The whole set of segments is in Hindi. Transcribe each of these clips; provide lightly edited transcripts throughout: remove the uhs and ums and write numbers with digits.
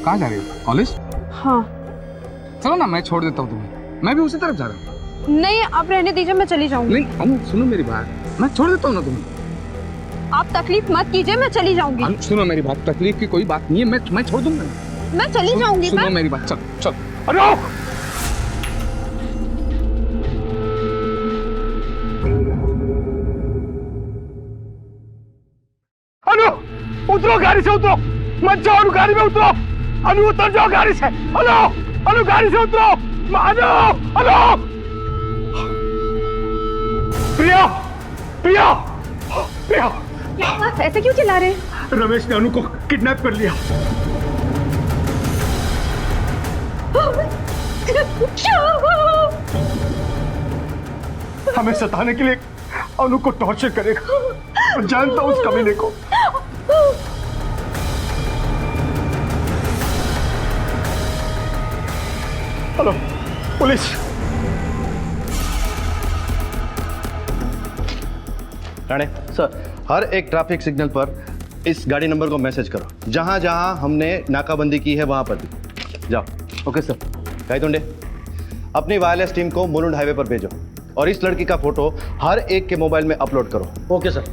कहाँ जा रही हो? कॉलेज? हाँ। चलो ना, मैं छोड़ देता हूँ तुम्हें। मैं भी उसी तरफ जा रहा हूँ। नहीं, आप रहने दीजिए, मैं चली जाऊंगी। नहीं अनु, सुनो मेरी बात, मैं छोड़ देता हूँ ना तुम्हें। आप तकलीफ मत कीजिए, मैं चली जाऊंगी। अनु सुनो मेरी बात, तकलीफ की कोई बात नहीं है, मैं छोड़ दूंगा। मैं चली जाऊंगी। सुनो मेरी बात, चल चल। अनु अनु, उतरो गाड़ी से, उतरो मत जाओ। अनु गाड़ी में उतरो। अनु उतर जाओ गाड़ी से। अनु, अनु गाड़ी से उतरो। अनु, अनु। प्रिया, प्रिया, प्रिया। आप ऐसे क्यों चिल्ला रहे हैं? रमेश ने अनु को किडनैप कर लिया। हमें सताने के लिए अनु को टॉर्चर करेगा। मैं जानता हूं उस कमीने को। Hello police. राणे सर, हर एक ट्रैफिक सिग्नल पर इस गाड़ी नंबर को मैसेज करो। जहां जहां हमने नाकाबंदी की है वहां पर भी जाओ। Okay sir. गायतोंडे, अपनी वायरलेस टीम को मुलुंड हाईवे पर भेजो और इस लड़की का फोटो हर एक के मोबाइल में अपलोड करो। Okay sir.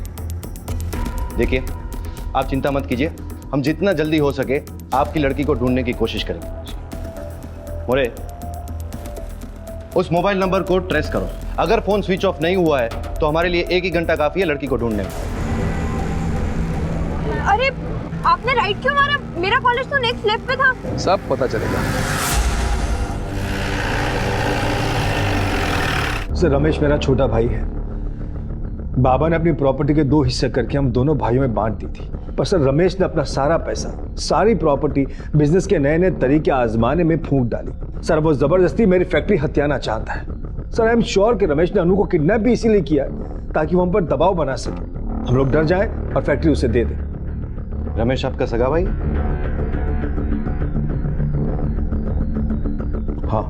देखिए, आप चिंता मत कीजिए, हम जितना जल्दी हो सके आपकी लड़की को ढूंढने की कोशिश करेंगे। मोरे, उस मोबाइल नंबर को ट्रेस करो। अगर फोन स्विच ऑफ नहीं हुआ है तो हमारे लिए 1 ही घंटा काफी है लड़की को ढूंढने में। अरे आपने राइट क्यों मारा? मेरा कॉलेज तो नेक्स्ट लेफ्ट पे था। सब पता चलेगा। सर, रमेश मेरा छोटा भाई है। बाबा ने अपनी प्रॉपर्टी के 2 हिस्से करके हम दोनों भाइयों में बांट दी थी, पर सर रमेश ने अपना सारा पैसा, सारी प्रॉपर्टी बिजनेस के नए नए तरीके आजमाने में फूंक डाली। सर, वो जबरदस्ती मेरी फैक्ट्री हथियाना चाहता है। सर, आई एम श्योर कि रमेश ने अनु को किडनैप भी इसीलिए किया है ताकि वो हम पर दबाव बना सके, हम लोग डर जाएं और फैक्ट्री उसे दे दें। रमेश आपका सगा भाई? हाँ।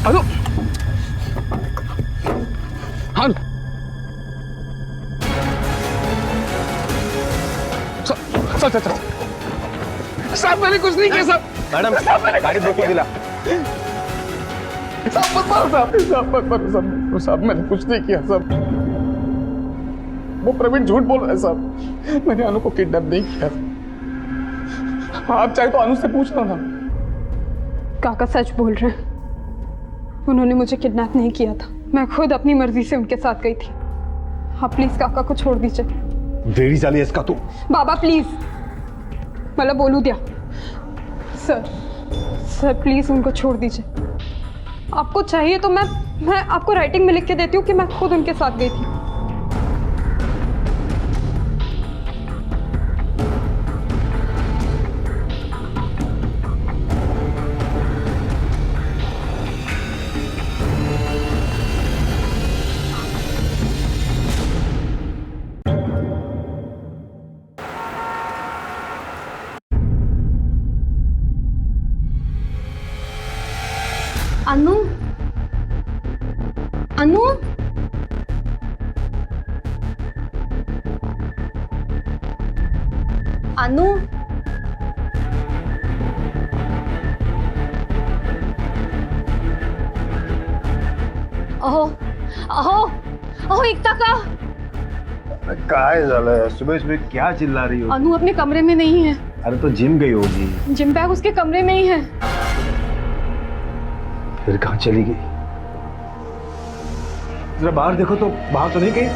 अनु, अनु, चल चल चल। साहब मैंने कुछ नहीं किया साहब। मैडम, गाड़ी रोको दिला। साहब मत मारो साहब, साहब मत मारो साहब। साहब मैंने कुछ नहीं किया साहब। वो प्रवीण झूठ बोल रहा है साहब। मैंने अनु को किडनैप नहीं किया। आप चाहे तो अनु से पूछ लो ना। काका सच बोल रहे हैं, उन्होंने मुझे किडनैप नहीं किया था। मैं खुद अपनी मर्जी से उनके साथ गई थी। आप प्लीज काका को छोड़ दीजिए। वेरी जाली इसका तू। बाबा प्लीज, मतलब बोलू दिया। सर, सर प्लीज उनको छोड़ दीजिए। आपको चाहिए तो मैं आपको राइटिंग में लिख के देती हूँ कि मैं खुद उनके साथ गई थी। अनु, अनु, अनु, अहो अहो अहो एकता का। काय झालं? सुबह सुबह क्या चिल्ला रही हो? अनु अपने कमरे में नहीं है। अरे तो जिम गई होगी। जिम बैग उसके कमरे में ही है। फिर कहाँ चली गई? जरा बाहर देखो तो, बाहर तो नहीं गई?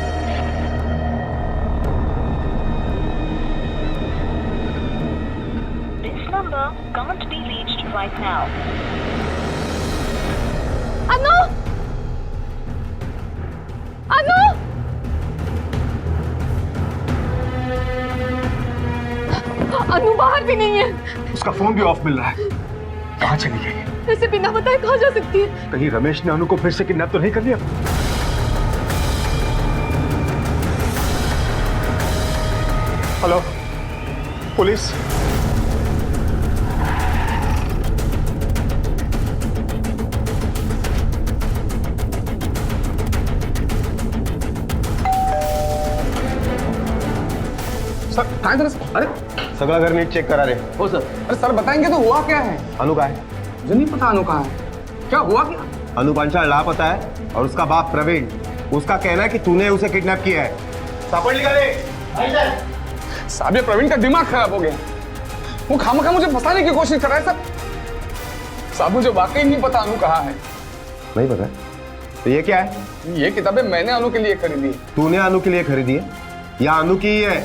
This number can't be reached right now. अनु, अनु, अनु बाहर भी नहीं है। उसका फोन भी ऑफ मिल रहा है। कहाँ चली गई? ऐसे बिना बताए कहाँ जा सकती है? कहीं रमेश ने अनु को फिर से किडनैप तो नहीं कर लिया? Hello police. सर काय झालं सर? अरे सगळं घर नीट चेक करा रे. हो सर. अरे सर बताएंगे तो हुआ क्या है? अनु का है? मुझे नहीं पता अनु कहाँ है. क्या हुआ क्या? अनु पांचाल लापता है और उसका बाप प्रवीण, उसका कहना है कि तूने उसे किडनैप किया है. सापड़ लिखा रे. साहब ये प्रवीण का दिमाग खराब हो गया. वो खामखा मुझे फंसाने की कोशिश कर रहा है सर. साहब मुझे वाकई नहीं पता अनु कहाँ है. नहीं पता. तो ये क्या है? ये किताबें मैंने अनु के लिए खरीदी है. तूने अनु के लिए खरीदी है या अनु की ही है?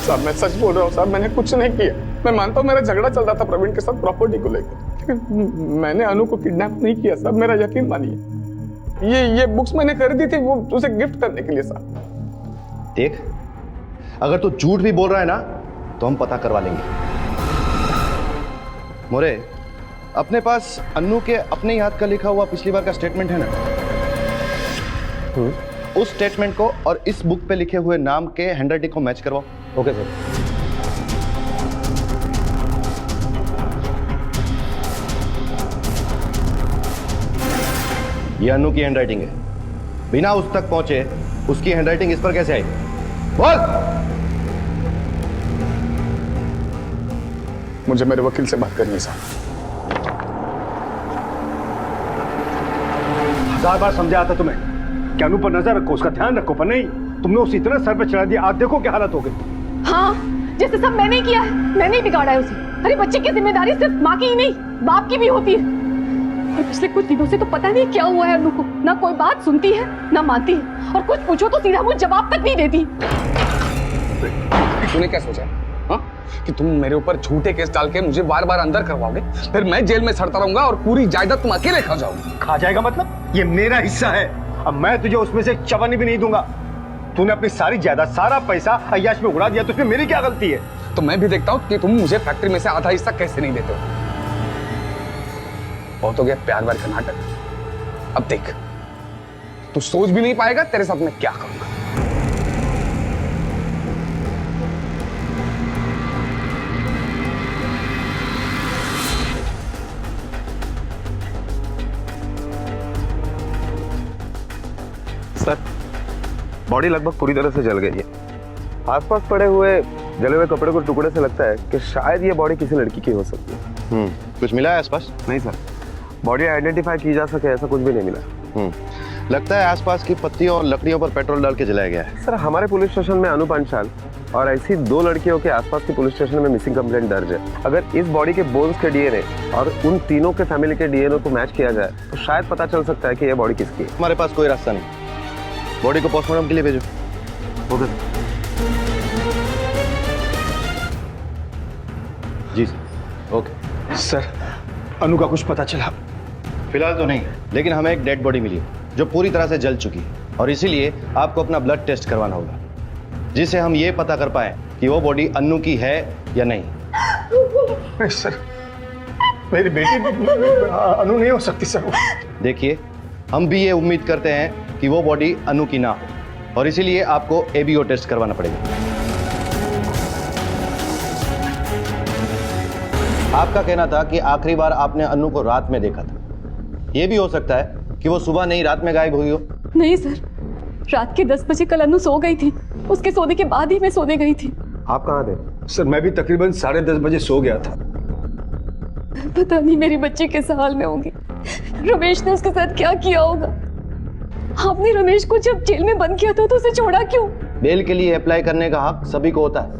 साहब मैं सच बोल रहा हूँ साहब, मैंने कुछ नहीं किया. मैं मानता हूँ मेरा झगड़ा चल रहा था प्रवीण के साथ प्रॉपर्टी को लेकर, लेकिन मैंने अनु को किडनैप नहीं किया साहब, मेरा यकीन मानिए. ये बुक्स मैंने खरीदी थी वो उसे गिफ्ट करने के लिए साहब. देख, अगर तू झूठ भी बोल रहा है ना तो हम पता करवा लेंगे. मोरे, अपने पास अन्नू के अपने ही हाथ का लिखा हुआ पिछली बार का स्टेटमेंट है ना? उस स्टेटमेंट को और इस बुक पे लिखे हुए नाम के हैंडराइटिंग को मैच करवाओ. Okay sir. ये अन्नू की हैंडराइटिंग है. बिना उस तक पहुंचे उसकी हैंडराइटिंग इस पर कैसे आई? बोल. मुझे मेरे वकील से बात करनी है साहब. 1000 बार समझाया था तुम्हें कि अनु पर नजर रखो, उसका ध्यान रखो, पर नहीं, तुमने उसे इतना सर पे चढ़ा दिया. आज देखो क्या हालत हो गई. हाँ, जैसे सब मैंने ही किया है, मैंने ही बिगाड़ा है उसे. अरे बच्चे की जिम्मेदारी सिर्फ माँ की ही नहीं, बाप की भी होती है. और पिछले कुछ दिनों से तो पता नहीं क्या हुआ है अनु को. ना कोई बात सुनती है, ना मानती है, और कुछ पूछो तो सीधा मुझे जवाब तक नहीं देती. तूने क्या सोचा हाँ? कि तुम मेरे ऊपर झूठे केस डाल के मुझे बार बार अंदर करवाओगे, फिर मैं जेल में सड़ता रहूंगा और पूरी जायदाद तुम अकेले खा जाओगे. खा जाएगा मतलब? ये मेरा हिस्सा है. अब मैं तुझे उसमें से चवन्नी भी नहीं दूंगा. तूने अपनी सारी जायदाद, सारा पैसा अय्याश में उड़ा दिया, तो इसमें मेरी क्या गलती है? तो मैं भी देखता हूँ कि तुम मुझे फैक्ट्री में से आधा हिस्सा कैसे नहीं देते हो. बहुत हो गया प्यार व्यार का नाटक. अब देख, तू सोच भी नहीं पाएगा तेरे साथ मैं क्या करूंगा. सर, बॉडी लगभग पूरी तरह से जल गई है. आसपास पड़े हुए जले हुए कपड़े को टुकड़े से लगता है कि शायद ये बॉडी किसी लड़की की हो सकती है. कुछ मिला है आसपास? नहीं सर, बॉडी आइडेंटिफाई की जा सके ऐसा कुछ भी नहीं मिला. लगता है आसपास की पत्तियों और लकड़ियों पर पेट्रोल डाल के जलाया गया है. सर, हमारे पुलिस स्टेशन में अनु पांचाल और ऐसी 2 लड़कियों के आसपास की पुलिस स्टेशन में मिसिंग कंप्लेंट दर्ज है. अगर इस बॉडी के बोन्स के डीएनए और उन तीनों के फैमिली के डीएनए को मैच किया जाए तो शायद पता चल सकता है कि यह बॉडी किसकी है. हमारे पास कोई रास्ता नहीं. बॉडी को पोस्टमार्टम के लिए भेजो. ओके जी सर. ओके सर, अनु का कुछ पता चला? फिलहाल तो नहीं, लेकिन हमें एक डेड बॉडी मिली है जो पूरी तरह से जल चुकी है, और इसीलिए आपको अपना ब्लड टेस्ट करवाना होगा, जिससे हम ये पता कर पाए कि वो बॉडी अन्नू की है या नहीं. नहीं सर, मेरी बेटी अनु नहीं हो सकती सर. देखिए, हम भी ये उम्मीद करते हैं कि वो बॉडी अनु की ना हो, और इसीलिए आपको एबीओ टेस्ट करवाना पड़ेगा. आपका कहना था कि आखिरी बार आपने अनु को रात में देखा था. यह भी हो सकता है कि वो सुबह नहीं रात में गायब हुई हो. नहीं सर, रात के 10 बजे कल अनु सो गई थी. उसके सोने के बाद ही मैं सोने गई थी. आप कहाँ थे? सर, मैं भी तकरीबन 10:30 बजे सो गया था. पता नहीं मेरी बच्ची किस हाल में होगी. रमेश ने उसके साथ क्या किया होगा. आपने रमेश को जब जेल में बंद किया था तो उसे छोड़ा क्यों? बेल के लिए अप्लाई करने का हक सभी को होता है.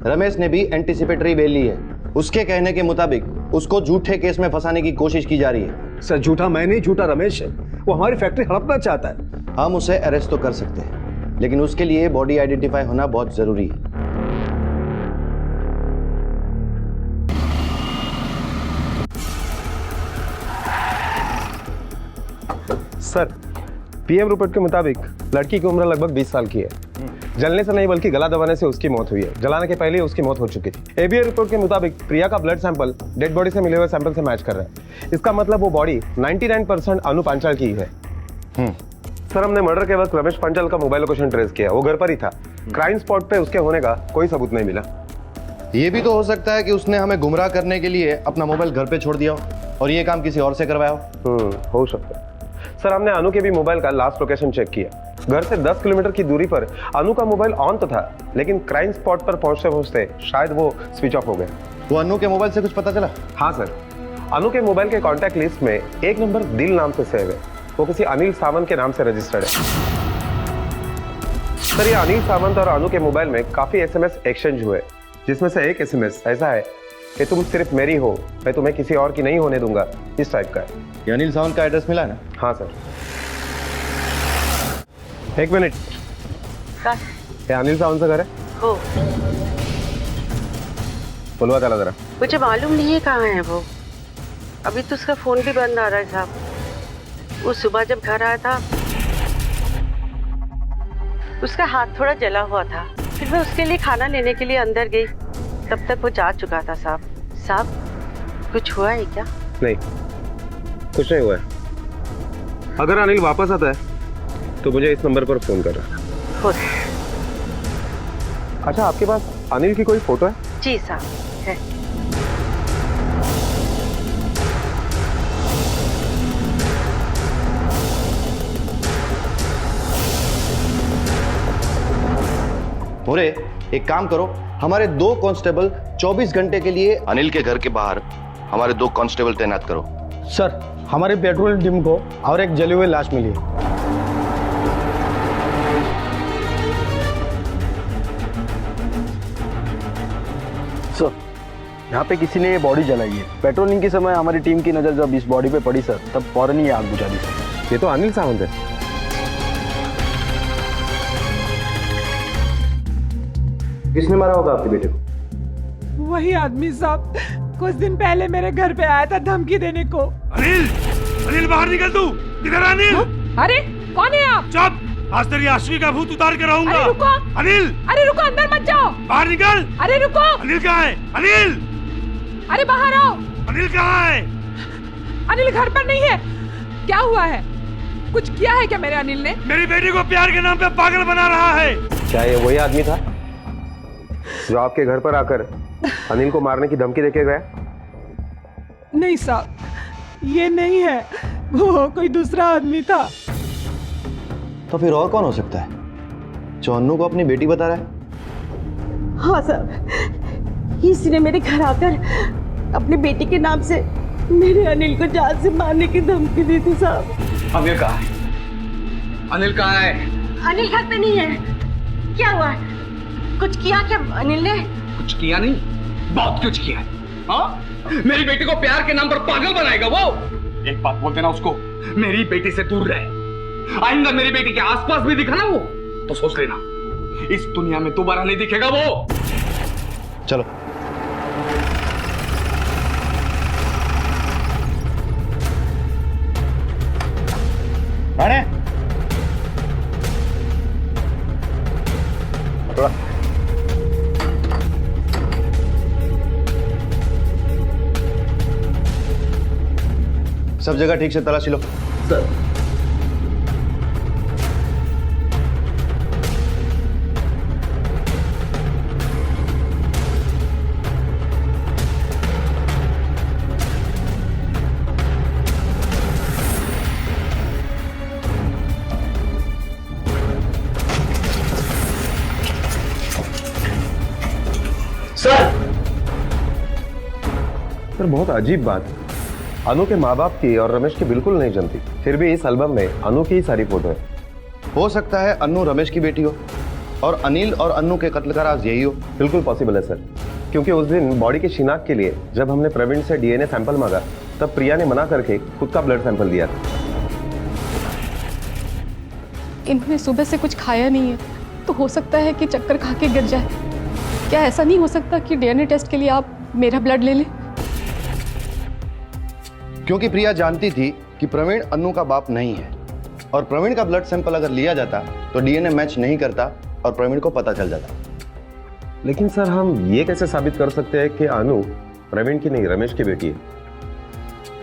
रमेश ने भी एंटीसिपेटरी बेल ली है. उसके कहने के मुताबिक उसको झूठे केस में फंसाने की कोशिश की जा रही है. सर, झूठा मैं नहीं, झूठा रमेश है. वो हमारी फैक्ट्री हड़पना चाहता है. हम उसे अरेस्ट तो कर सकते हैं, लेकिन उसके लिए बॉडी आइडेंटिफाई होना बहुत जरूरी है. सर, पीएम रिपोर्ट के मुताबिक लड़की की उम्र लगभग 20 साल की है. जलने से नहीं बल्कि गला दबाने से उसकी मौत हुई है. जलाने के पहले उसकी मौत हो चुकी थी. एबीए रिपोर्ट के मुताबिक प्रिया का ब्लड सैंपल डेड बॉडी से मिले हुए सैंपल से मैच कर रहा है. इसका मतलब वो बॉडी 99% अनु पांचाल की है. सर, हमने मर्डर के वक्त रमेश पांचाल का मोबाइल लोकेशन ट्रेस किया. वो घर पर ही था. क्राइम स्पॉट पे उसके होने का कोई सबूत नहीं मिला. ये भी तो हो सकता है कि उसने हमें गुमराह करने के लिए अपना मोबाइल घर पे छोड़ दिया हो और ये काम किसी और से करवाया हो. हो सकता है. सर, हमने अनु के भी मोबाइल का लास्ट लोकेशन चेक किया. घर से 10 किलोमीटर की दूरी पर अनु का मोबाइल ऑन तो था, लेकिन क्राइम स्पॉट पर पहुंचते पहुंचते शायद वो स्विच ऑफ हो गया। वो अनु के मोबाइल से कुछ पता चला? हाँ सर, अनु के मोबाइल के कॉन्टैक्ट लिस्ट में एक नंबर दिल नाम से सेव है। वो किसी अनिल सावंत के नाम से रजिस्टर्ड है। सर, ये अनिल सावंत और अनु के मोबाइल में काफी एसएमएस एक्सचेंज हुए, जिसमें से एक एसएमएस ऐसा है कि तुम सिर्फ मेरी हो, मैं तुम्हें किसी और की नहीं होने दूंगा, इस टाइप का है। ये अनिल सावंत का एड्रेस मिला है ना? हाँ सर। एक मिनट, ये अनिल सावंत का घर है? हो, बोलवा चला जरा। मुझे मालूम नहीं है कहाँ है वो। अभी तो उसका फोन भी बंद आ रहा है साहब। वो सुबह जब घर आया था उसका हाथ थोड़ा जला हुआ था, फिर मैं उसके लिए खाना लेने के लिए अंदर गई, तब तक वो जा चुका था साहब। साहब, कुछ हुआ है क्या? नहीं, कुछ नहीं हुआ है। अगर अनिल वापस आता है तो मुझे इस नंबर पर फोन करना। हो, अच्छा, आपके पास अनिल की कोई फोटो है? जी साहब है। मोरे, एक काम करो, हमारे 2 कांस्टेबल 24 घंटे के लिए अनिल के घर के बाहर हमारे 2 कांस्टेबल तैनात करो। सर, हमारी पेट्रोल टीम को और एक जली हुई लाश मिली है। सर, यहाँ पे किसी ने ये बॉडी जलाई है। पेट्रोलिंग के समय हमारी टीम की नज़र जब इस बॉडी पे पड़ी सर, तब फौरन ही आग बुझा दी सर। ये तो अनिल सावंत है। किसने मारा होगा आपके बेटे को? वही आदमी साहब कुछ दिन पहले मेरे घर पे आया था धमकी देने को। अनिल, अनिल बाहर निकल तू। किधर है अनिल? अरे कौन है आप? चुप, आज तेरी आश्वी का भूत उतार के रहूंगा। अरे रुको, अनिल, अरे रुको, अंदर मत जाओ। बाहर निकल। अरे रुको, अनिल कहाँ है? अनिल, अरे बाहर आओ। अनिल कहाँ है? अनिल घर पर नहीं है। क्या हुआ है? कुछ किया है क्या मेरे अनिल ने? मेरी बेटी को प्यार के नाम पे पागल बना रहा है। क्या ये वही आदमी था जो आपके घर पर आकर अनिल को मारने की धमकी देके गया? नहीं साहब, ये नहीं है, वो कोई दूसरा आदमी था। तो फिर और कौन हो सकता है जो अन्नू को अपनी बेटी बता रहा है? हाँ साहब, इसने मेरे घर आकर अपनी बेटी के नाम से मेरे अनिल को जान से मारने की धमकी दी थी साहब। अनिल कहाँ है? अनिल कहाँ है? अनिल घर पे नहीं है। क्या हुआ? कुछ किया क्या अनिल ने? कुछ किया नहीं, बहुत कुछ किया है। हाँ, मेरी बेटी को प्यार के नाम पर पागल बनाएगा वो। एक बात बोल देना उसको, मेरी बेटी से दूर रहे। आइंदा मेरी बेटी के आसपास भी दिखा ना वो, तो सोच लेना इस दुनिया में दोबारा नहीं दिखेगा वो। चलो। राणे, थोड़ा सब जगह ठीक से तलाशी लो। सर, सर, बहुत अजीब बात, अनु के माँ बाप की और रमेश की बिल्कुल नहीं जमती, फिर भी इस एल्बम में अनु की ही सारी फोटो है। हो सकता है अन्नू रमेश की बेटी हो और अनिल और अन्नू के कत्ल का राज यही हो। बिल्कुल पॉसिबल है सर, क्योंकि उस दिन बॉडी की शिनाख्त के लिए जब हमने प्रवीण से डीएनए सैंपल मांगा, तब प्रिया ने मना करके खुद का ब्लड सैंपल दिया था। इन्होंने सुबह से कुछ खाया नहीं है, तो हो सकता है कि चक्कर खा के गिर जाए। क्या ऐसा नहीं हो सकता कि डीएनए टेस्ट के लिए आप मेरा ब्लड ले लें? क्योंकि प्रिया जानती थी कि प्रवीण अन्नू का बाप नहीं है और प्रवीण का ब्लड सैंपल अगर लिया जाता तो डीएनए मैच नहीं करता और प्रवीण को पता चल जाता। लेकिन सर, हम ये कैसे साबित कर सकते हैं कि अनु प्रवीण की नहीं रमेश की बेटी है?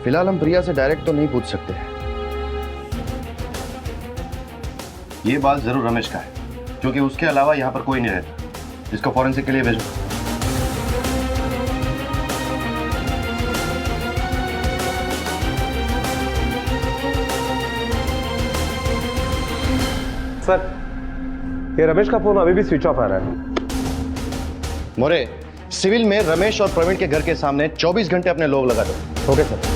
फिलहाल हम प्रिया से डायरेक्ट तो नहीं पूछ सकते हैं। ये बात जरूर रमेश का है, क्योंकि उसके अलावा यहाँ पर कोई नहीं रहता। इसको फॉरेंसिक के लिए भेजो। सर, ये रमेश का फोन अभी भी स्विच ऑफ आ रहा है। मोरे, सिविल में रमेश और प्रवीण के घर के सामने 24 घंटे अपने लोग लगा दो। Okay sir.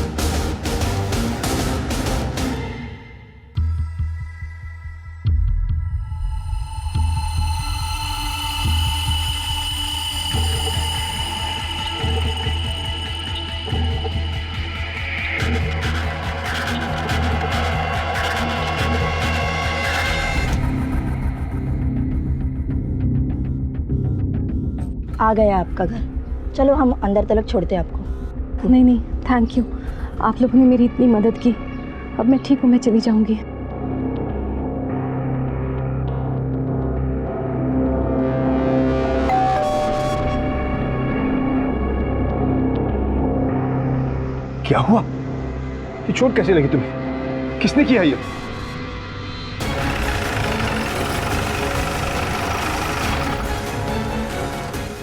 आ गया आपका घर। चलो हम अंदर तक छोड़ते हैं आपको। नहीं नहीं, थैंक यू, आप लोगों ने मेरी इतनी मदद की। अब मैं ठीक हूँ, मैं चली जाऊंगी। क्या हुआ? ये चोट कैसे लगी तुम्हें? किसने किया ये?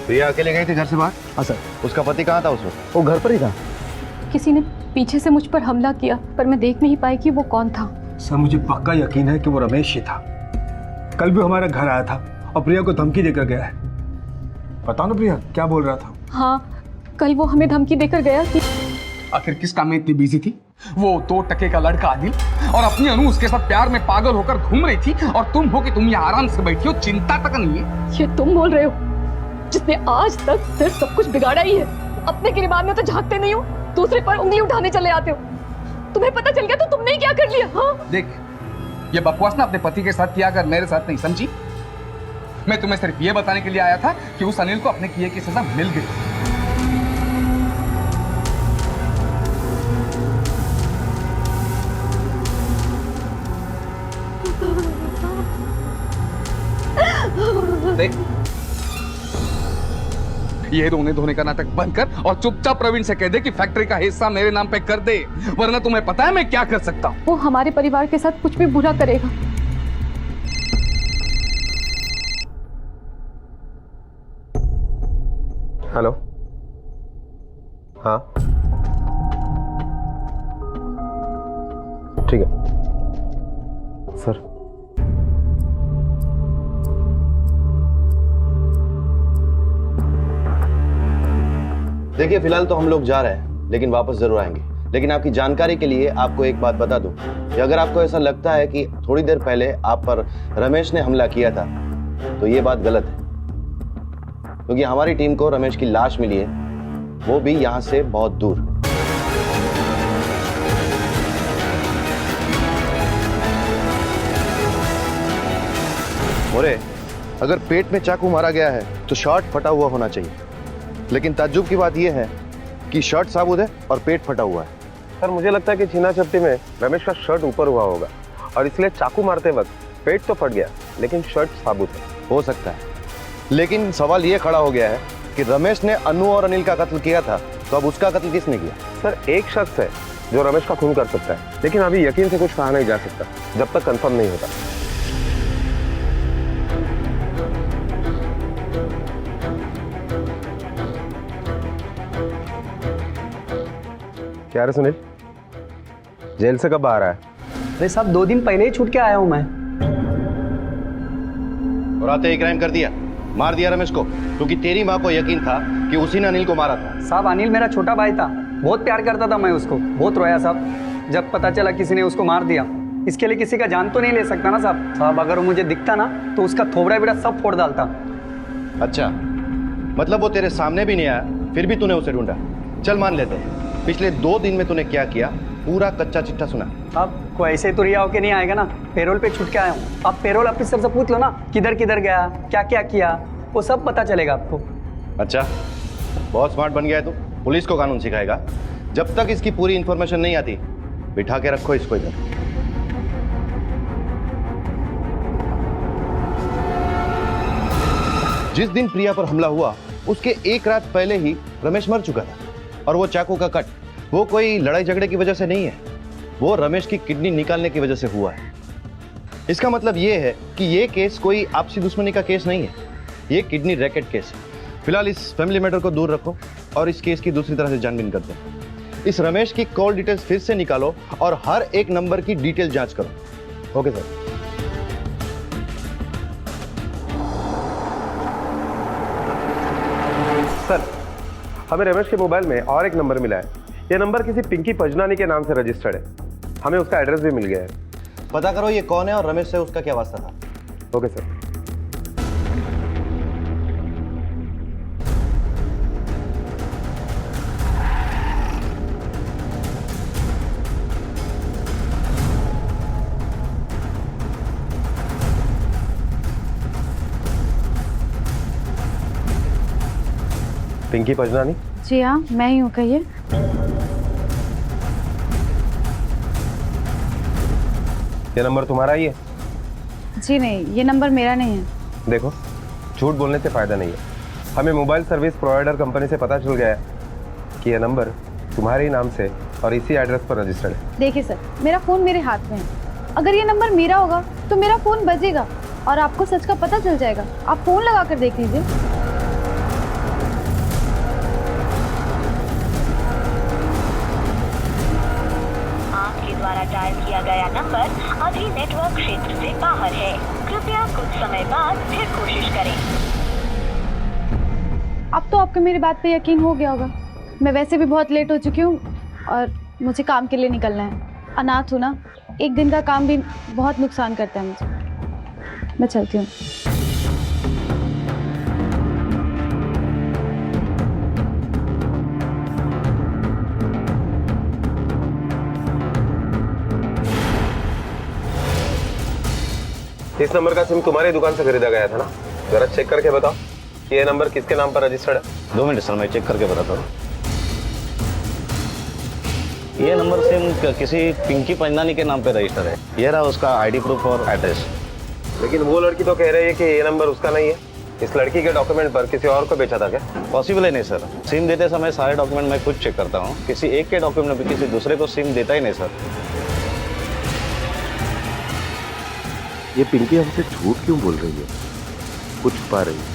प्रिया अकेले गई थी घर से बाहर? हाँ सर। उसका पति कहाँ था उस वक्त? वो घर पर ही था। किसी ने पीछे से मुझ पर हमला किया, पर मैं देख नहीं पाई कि वो कौन था। सर, मुझे पक्का यकीन है कि वो रमेश ही था। कल भी हमारा घर आया था और प्रिया को धमकी देकर गया है। बताओ ना प्रिया, क्या बोल रहा था? हाँ, कल वो हमें धमकी देकर गया कि आखिर किस काम में इतनी बिजी थी? वो 2 टके का लड़का आदिल और अपनी अनु उसके साथ प्यार में पागल होकर घूम रही थी, और तुम हो कि तुम यहाँ आराम से बैठी हो, चिंता तक नहीं है। ये तुम बोल रहे हो, जिसने आज तक सिर्फ सब कुछ बिगाड़ा ही है। अपने गिरबान में तो झांकते नहीं हो, दूसरे पर उंगली उठाने चले आते हो। तुम्हें पता चल गया तो तुमने क्या कर लिया? हाँ देख, ये बकवास ना अपने पति के साथ किया कर, मेरे साथ नहीं, समझी? मैं तुम्हें सिर्फ ये बताने के लिए आया था कि उस अनिल को अपने किए की सजा मिल गई। देख, ये रोने धोने का नाटक बंद कर और चुपचाप प्रवीण से कह दे कि फैक्ट्री का हिस्सा मेरे नाम पे कर दे, वरना तुम्हें पता है मैं क्या कर सकता हूँ। वो हमारे परिवार के साथ कुछ भी बुरा करेगा। हेलो। हाँ ठीक है सर। देखिए, फिलहाल तो हम लोग जा रहे हैं, लेकिन वापस जरूर आएंगे। लेकिन आपकी जानकारी के लिए आपको एक बात बता दूं कि अगर आपको ऐसा लगता है कि थोड़ी देर पहले आप पर रमेश ने हमला किया था, तो ये बात गलत है, क्योंकि हमारी टीम को रमेश की लाश मिली है, वो भी यहां से बहुत दूर। मोरे, अगर पेट में चाकू मारा गया है तो शर्ट फटा हुआ होना चाहिए, लेकिन ताज्जुब की बात यह है कि शर्ट साबुत है और पेट फटा हुआ है। सर, मुझे लगता है कि छीना झपटी में रमेश का शर्ट ऊपर हुआ होगा और इसलिए चाकू मारते वक्त पेट तो फट गया, लेकिन शर्ट साबुत है। हो सकता है, लेकिन सवाल ये खड़ा हो गया है कि रमेश ने अनु और अनिल का कत्ल किया था, तो अब उसका कत्ल किसने किया? सर, एक शख्स है जो रमेश का खून कर सकता है, लेकिन अभी यकीन से कुछ कहा नहीं जा सकता जब तक कंफर्म नहीं होता। क्या रे सुनील, जेल से कब आ रहा है? अरे साहब, 2 दिन पहले ही छूट के आया हूं मैं। और आते ही क्राइम कर दिया, मार दिया रमेश को, क्योंकि तेरी माँ को यकीन था कि उसी ने अनिल को मारा था। साहब, अनिल मेरा छोटा भाई था, बहुत प्यार करता था मैं उसको, बहुत रोया साहब जब पता चला किसी ने उसको मार दिया। इसके लिए किसी का जान तो नहीं ले सकता ना साहब। अगर वो मुझे दिखता ना तो उसका थोबड़ा बिड़ा सब फोड़ डालता। अच्छा, मतलब वो तेरे सामने भी नहीं आया, फिर भी तूने उसे ढूंढा। चल मान लेते हैं, पिछले 2 दिन में तूने क्या किया, पूरा कच्चा चिट्ठा सुना। अब कोई ऐसे तो रिया होके नहीं आएगा ना, पेरोल पे छूट के आया हूँ। आप पेरोल ऑफिसर से पूछ लो ना, किधर किधर गया, क्या क्या किया, वो सब पता चलेगा आपको। अच्छा, बहुत स्मार्ट बन गया है तू, पुलिस को कानून सिखाएगा। जब तक इसकी पूरी इंफॉर्मेशन नहीं आती, बिठा के रखो इसको इधर। जिस दिन प्रिया पर हमला हुआ, उसके 1 रात पहले ही रमेश मर चुका था, और वो चाकू का कट वो कोई लड़ाई झगड़े की वजह से नहीं है, वो रमेश की किडनी निकालने की वजह से हुआ है। इसका मतलब ये है कि ये केस कोई आपसी दुश्मनी का केस नहीं है, ये किडनी रैकेट केस है। फिलहाल इस फैमिली मैटर को दूर रखो और इस केस की दूसरी तरह से जानबीन करते हैं। इस रमेश की कॉल डिटेल्स फिर से निकालो और हर एक नंबर की डिटेल जांच करो। Okay sir. सर, हमें रमेश के मोबाइल में और एक नंबर मिला है। यह नंबर किसी पिंकी पजनानी के नाम से रजिस्टर्ड है। हमें उसका एड्रेस भी मिल गया है। पता करो ये कौन है और रमेश से उसका क्या वास्ता था। Okay sir. पिंकी पजनानी? जी हाँ, मैं ही हूँ, कहिए। ये नंबर तुम्हारा ही है? जी नहीं, ये नंबर मेरा नहीं है। देखो, झूठ बोलने से फायदा नहीं है। हमें मोबाइल सर्विस प्रोवाइडर कंपनी से पता चल गया है कि यह नंबर तुम्हारे ही नाम से और इसी एड्रेस पर रजिस्टर्ड है। देखिए सर, मेरा फ़ोन मेरे हाथ में है। अगर ये नंबर मेरा होगा तो मेरा फ़ोन बजेगा और आपको सच का पता चल जाएगा। आप फ़ोन लगा कर देख लीजिए। आपके द्वारा डायल किया गया नंबर अभी नेटवर्क क्षेत्र से बाहर है। कृपया कुछ समय बाद फिर कोशिश करें। अब तो आपको मेरी बात पे यकीन हो गया होगा। मैं वैसे भी बहुत लेट हो चुकी हूँ और मुझे काम के लिए निकलना है। अनाथ हूँ ना, एक दिन का काम भी बहुत नुकसान करता है मुझे। मैं चलती हूँ। इस नंबर का सिम तुम्हारी दुकान से खरीदा गया था ना? जरा चेक करके बताओ कि ये नंबर किसके नाम पर रजिस्टर्ड है। 2 मिनट सर, मैं चेक करके बताता हूँ। ये नंबर सिम किसी पिंकी पंजनानी के नाम पे रजिस्टर है। ये रहा उसका आईडी प्रूफ और एड्रेस। लेकिन वो लड़की तो कह रही है कि ये नंबर उसका नहीं है। इस लड़की के डॉक्यूमेंट पर किसी और को बेचा था क्या? पॉसिबल है नहीं सर। सिम देते समय सारे डॉक्यूमेंट मैं खुद चेक करता हूँ। किसी एक के डॉक्यूमेंट पे किसी दूसरे को सिम देता ही नहीं सर। ये पिंकी हमसे झूठ क्यों बोल रही है? कुछ छुपा रही है।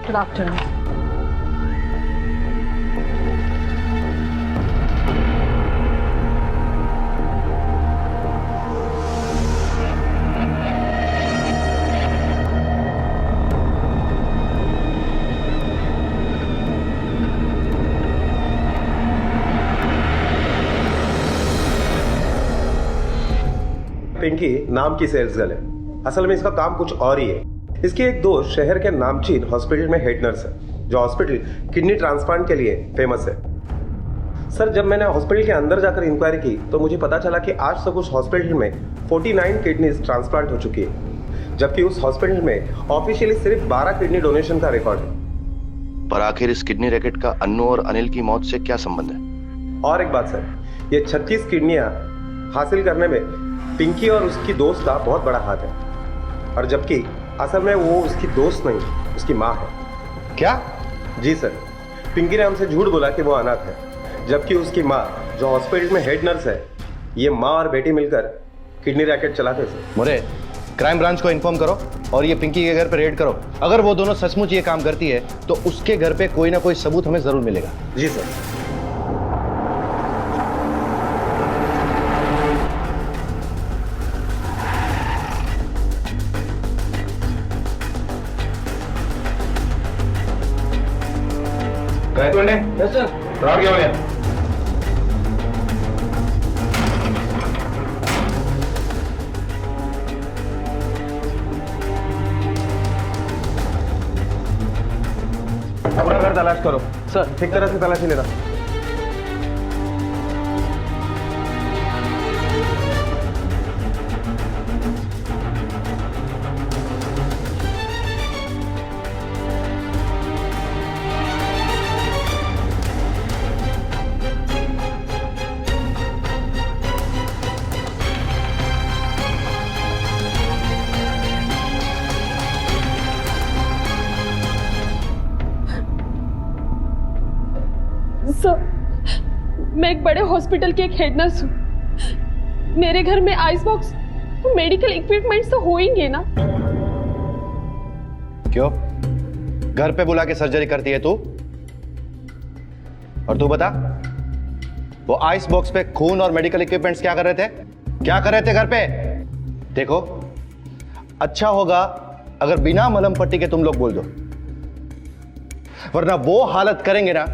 Good afternoon. पिंकी नाम की सेल्स गर्ल है। असल में इसका काम कुछ और ही है। इसकी एक दोस्त शहर के नामचीन हॉस्पिटल में हेड नर्स है, जो हॉस्पिटल किडनी ट्रांसप्लांट के लिए फेमस है। सर, जब मैंने हॉस्पिटल के अंदर जाकर इंक्वायरी की तो मुझे पता चला कि आज तक उस हॉस्पिटल में 49 किडनीज ट्रांसप्लांट हो चुकी है, जबकि उस हॉस्पिटल में ऑफिशियली सिर्फ 12 किडनी डोनेशन का रिकॉर्ड है। पर आखिर इस किडनी रैकेट का अन्नू और अनिल की मौत से क्या संबंध है? और एक बात सर, ये 36 किडनियां हासिल करने में पिंकी और उसकी दोस्त का बहुत बड़ा हाथ है, और जबकि असल में वो उसकी दोस्त नहीं, उसकी माँ है। क्या? जी सर, पिंकी ने हमसे झूठ बोला कि वो अनाथ है, जबकि उसकी माँ जो हॉस्पिटल में हेड नर्स है, ये माँ और बेटी मिलकर किडनी रैकेट चलाते थे। मोरे, क्राइम ब्रांच को इन्फॉर्म करो और ये पिंकी के घर पे रेड करो। अगर वो दोनों सचमुच ये काम करती है तो उसके घर पे कोई ना कोई सबूत हमें जरूर मिलेगा। जी सर। Yes sir. फ्रॉड क्या हो गया? अपना घर तलाश करो सर, ठीक तरह से तलाशी लेना। मैं एक बड़े हॉस्पिटल की एक हेड नर्स हूँ। मेरे घर में आइस बॉक्स, मेडिकल इक्विपमेंट्स तो होंगे ना। क्यों? घर पे बुला के सर्जरी करती है तू? और तू बता, वो आइस बॉक्स पे खून और मेडिकल इक्विपमेंट्स क्या कर रहे थे? क्या कर रहे थे घर पे? देखो, अच्छा होगा अगर बिना मलहम पट्टी के तुम लोग बोल दो, वरना वो हालत करेंगे ना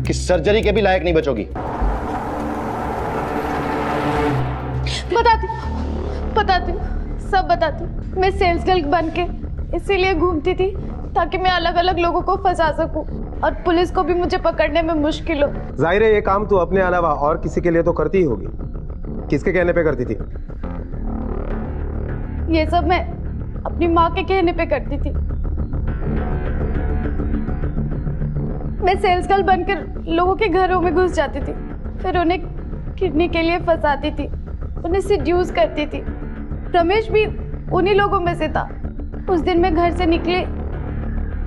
कि सर्जरी के भी लायक नहीं बचोगी। बताती हूँ, सब बताती हूँ। मैं सेल्स गर्ल बन के इसीलिए घूमती थी ताकि मैं अलग अलग लोगों को फंसा सकूं और पुलिस को भी मुझे पकड़ने में मुश्किल हो। जाहिर है ये काम तू अपने अलावा और किसी के लिए तो करती ही होगी। किसके कहने पे करती थी? ये सब मैं अपनी माँ के कहने पे करती थी। मैं सेल्स गर्ल बनकर लोगों के घरों में घुस जाती थी, फिर उन्हें किडनी के लिए फंसाती थी, उन्हें सिड्यूस करती थी। रमेश भी उन्हीं लोगों में से था। उस दिन मैं घर से निकली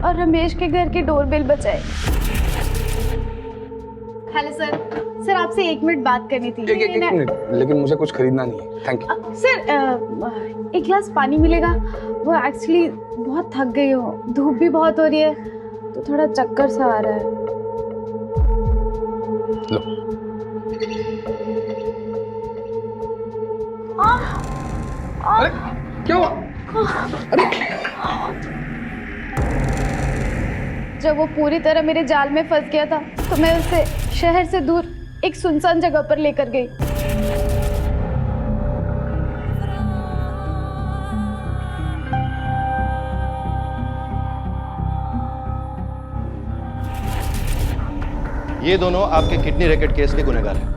और रमेश के घर की डोरबेल बजाई। हेलो सर, सर आपसे 1 मिनट बात करनी थी। एक मिनट, लेकिन मुझे कुछ खरीदना नहीं है, थैंक यू। सर 1 गिलास पानी मिलेगा? वो एक्चुअली बहुत थक गई हूँ, धूप भी बहुत हो रही है तो थोड़ा चक्कर सा आ रहा है। लो। अरे क्या हुआ? अरे जब वो पूरी तरह मेरे जाल में फंस गया था तो मैं उसे शहर से दूर एक सुनसान जगह पर लेकर गई। ये दोनों आपके किडनी रैकेट केस के गुनहगार हैं।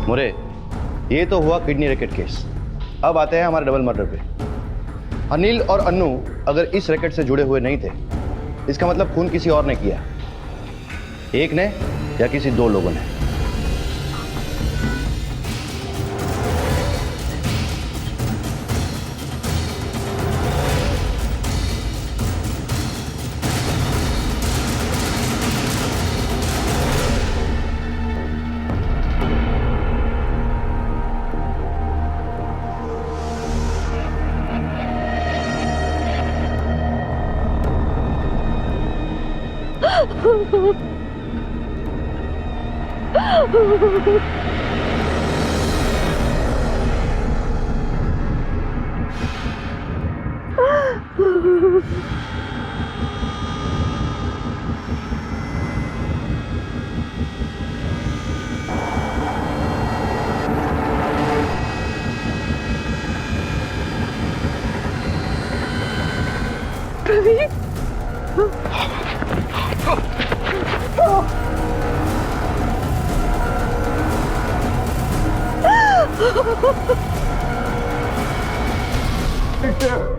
मोरे, ये तो हुआ किडनी रैकेट केस। अब आते हैं हमारे डबल मर्डर पे। अनिल और अन्नू अगर इस रैकेट से जुड़े हुए नहीं थे, इसका मतलब खून किसी और ने किया, एक ने या किसी 2 लोगों ने।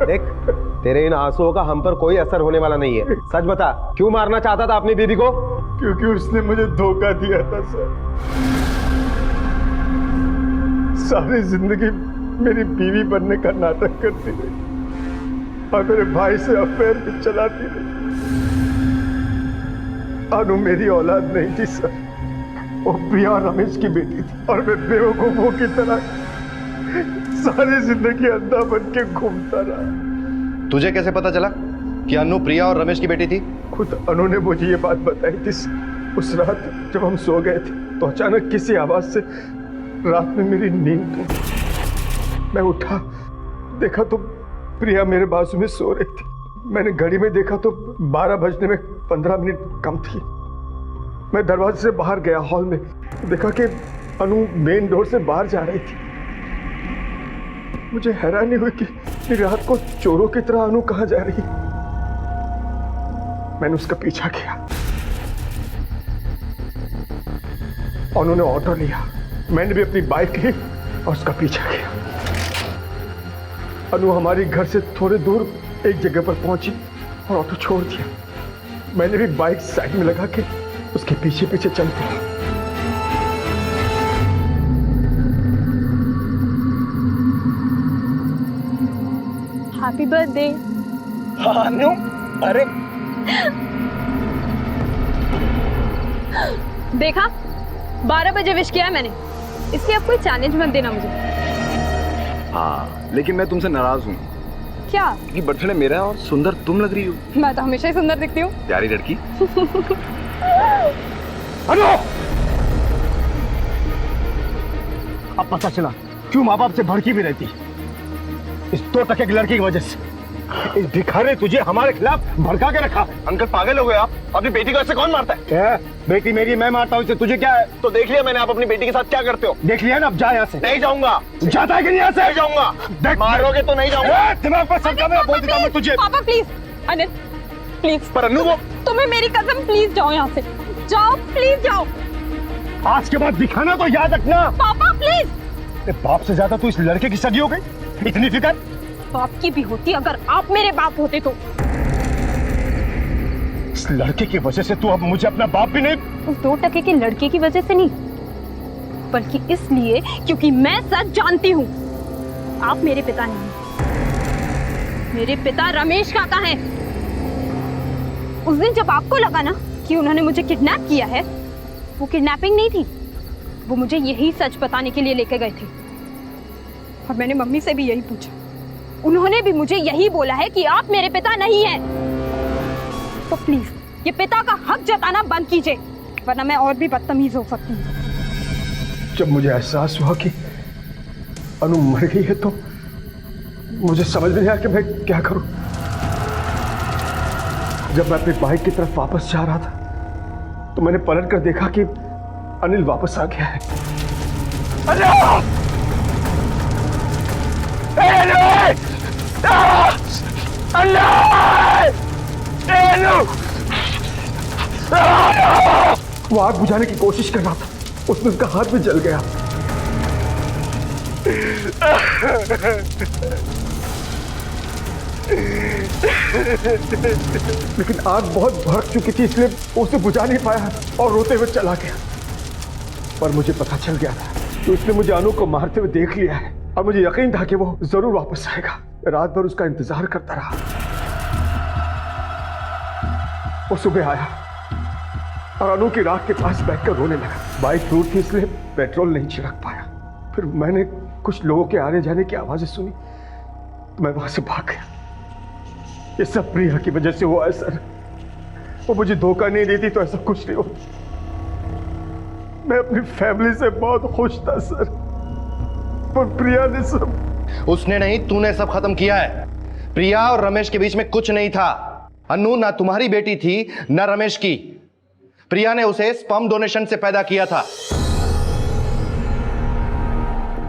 देख, तेरे इन आंसुओं का हम पर कोई असर होने वाला नहीं है। सच बता, क्यों मारना चाहता था अपनी बीवी को? क्योंकि उसने मुझे धोखा दिया था सर। सारी जिंदगी मेरी बीवी बनने का नाटक करती रही और मेरे भाई से अफेयर भी चलाती रही। अनु मेरी औलाद नहीं थी सर, वो प्रिया और रमेश की बेटी थी और मैं बेवकूफों की तरह सारी जिंदगी अंधा बन के घूमता रहा। तुझे कैसे पता चला कि अनु प्रिया और रमेश की बेटी थी? खुद अनु ने मुझे ये बात बताई थी। उस रात जब हम सो गए थे तो अचानक किसी आवाज से रात में मेरी नींद टूटी। मैं उठा, देखा तो प्रिया मेरे बाजू में सो रही थी। मैंने घड़ी में देखा तो 12 बजने में 15 मिनट कम थी। मैं दरवाजे से बाहर गया, हॉल में देखा कि अनु मेन डोर से बाहर जा रही थी। मुझे हैरानी हुई कि रात को चोरों की तरह अनु कहां जा रही। मैंने उसका पीछा किया। उन्होंने ऑटो लिया, मैंने भी अपनी बाइक ली और उसका पीछा किया। अनु हमारी घर से थोड़े दूर एक जगह पर पहुंची और ऑटो छोड़ दिया। मैंने भी बाइक साइड में लगा के उसके पीछे पीछे चल पड़ा। Happy birthday. अनु, अरे देखा, 12 बजे विश किया है मैंने, इसलिए अब कोई चैलेंज मत देना मुझे। हाँ, लेकिन मैं तुमसे नाराज हूँ। क्या? कि बर्थडे मेरा और सुंदर तुम लग रही हो। मैं तो हमेशा ही सुंदर दिखती हूँ। प्यारी लड़की। अनु! अब पता चला क्यों माँ बाप से भड़की भी रहती इस 2 टके की लड़की की वजह से। इस भिखारी तुझे हमारे खिलाफ भड़का के रखा है। अंकल पागल हो गए आप? अपनी बेटी को ऐसे कौन मारता है? क्या? बेटी मेरी, मैं मारता हूँ, इससे तुझे क्या है? तो देख लिया मैंने, आप अपनी बेटी के साथ क्या करते हो। देख लिया ना, अब जा यहाँ से। नहीं जाऊंगा। जाता है कि नहीं यहाँ से? नहीं जाऊंगा। देख, मारोगे तो नहीं जाऊंगा। दिमाग पर सबका मैं बोल देता हूँ तुझे। पापा प्लीज, अनिल प्लीज। पर अन्नू वो तुम्हें मेरी कसम, प्लीज जाओ यहाँ से, जाओ प्लीज जाओ। आज के बाद दिखाना तो याद रखना। पापा प्लीज। बाप से ज्यादा तू इस लड़के की सगी हो गई, इतनी फिक्र? बाप की भी होती अगर आप मेरे बाप होते तो। इस लड़के की वजह से तू अब मुझे अपना बाप भी नहीं। उस 2 टके के लड़के की वजह से नहीं, बल्कि इसलिए क्योंकि मैं सच जानती हूँ। आप मेरे पिता नहीं, मेरे पिता रमेश काका हैं। उस दिन जब आपको लगा ना कि उन्होंने मुझे किडनैप किया है, वो किडनैपिंग नहीं थी, वो मुझे यही सच बताने के लिए लेके गए थे। और मैंने मम्मी से भी यही पूछा, उन्होंने भी मुझे यही बोला है कि आप मेरे पिता नहीं हैं। तो प्लीज ये पिता का हक जताना बंद कीजिए, वरना मैं और भी बदतमीज हो सकती हूँ। जब मुझे एहसास हुआ कि अनु मर गई है तो मुझे समझ नहीं आया कि मैं क्या करूं। जब मैं अपनी बाइक की तरफ वापस जा रहा था तो मैंने पलट कर देखा कि अनिल वापस आ गया है। वो आग बुझाने की कोशिश कर रहा था, उसमें उसका हाथ भी जल गया। लेकिन आग बहुत भड़क चुकी थी, इसलिए उसे बुझा नहीं पाया और रोते हुए चला गया। पर मुझे पता चल गया था कि उसने मुझे अनु को मारते हुए देख लिया है और मुझे यकीन था कि वो जरूर वापस आएगा। रात भर उसका इंतजार करता रहा। वो सुबह आया और अनु की राख के पास बैठकर रोने लगा। बाइक दूर थी इसलिए पेट्रोल नहीं छिड़क पाया। फिर मैंने कुछ लोगों के आने जाने की आवाजें सुनी तो मैं वहां से भाग गया। ये सब प्रिया की वजह से हुआ है सर। वो मुझे धोखा नहीं देती तो ऐसा कुछ नहीं होता। मैं अपनी फैमिली से बहुत खुश था सर, पर प्रिया ने सब। उसने नहीं, तूने सब खत्म किया है। प्रिया और रमेश के बीच में कुछ नहीं था। अनु ना तुम्हारी बेटी थी ना रमेश की। प्रिया ने उसे स्पर्म डोनेशन से पैदा किया था,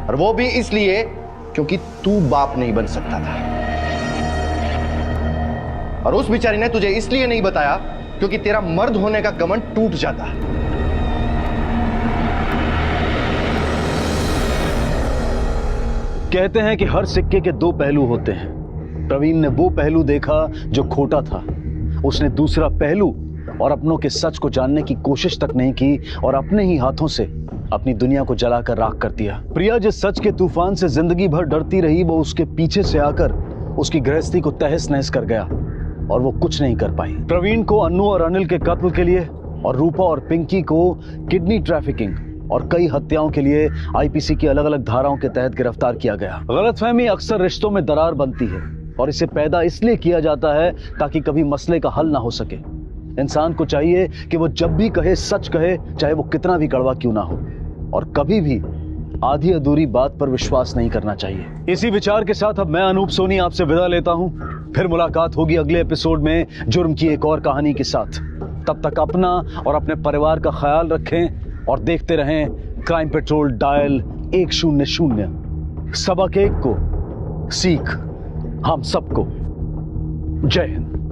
और वो भी इसलिए क्योंकि तू बाप नहीं बन सकता था। और उस बेचारी ने तुझे इसलिए नहीं बताया क्योंकि तेरा मर्द होने का घमंड टूट जाता। कहते हैं कि हर सिक्के के 2 पहलू होते हैं। प्रवीण ने वो पहलू देखा जो खोटा था। उसने दूसरा पहलू और अपनों के सच को जानने की कोशिश तक नहीं की और अपने ही हाथों से अपनी दुनिया को जलाकर राख कर दिया। प्रिया जिस सच के तूफान से जिंदगी भर डरती रही, वो उसके पीछे से आकर उसकी गृहस्थी को तहस नहस कर गया और वो कुछ नहीं कर पाई। प्रवीण को अन्नू और अनिल के कत्ल के लिए और रूपा और पिंकी को किडनी ट्रैफिकिंग और कई हत्याओं के लिए आईपीसी की अलग अलग धाराओं के तहत गिरफ्तार किया गया। गलतफहमी अक्सर रिश्तों में दरार बनती है और इसे पैदा इसलिए किया जाता है ताकि कभी मसले का हल ना हो सके। इंसान को चाहिए कि वो जब भी कहे सच कहे, चाहे वो कितना भी कड़वा क्यों ना हो, और कभी भी आधी अधूरी बात पर विश्वास नहीं करना चाहिए। इसी विचार के साथ अब मैं अनूप सोनी आपसे विदा लेता हूं। फिर मुलाकात होगी अगले एपिसोड में जुर्म की एक और कहानी के साथ। तब तक अपना और अपने परिवार का ख्याल रखें और देखते रहें क्राइम पेट्रोल डायल 100। सबक एक को सीख हम सबको। जय हिंद।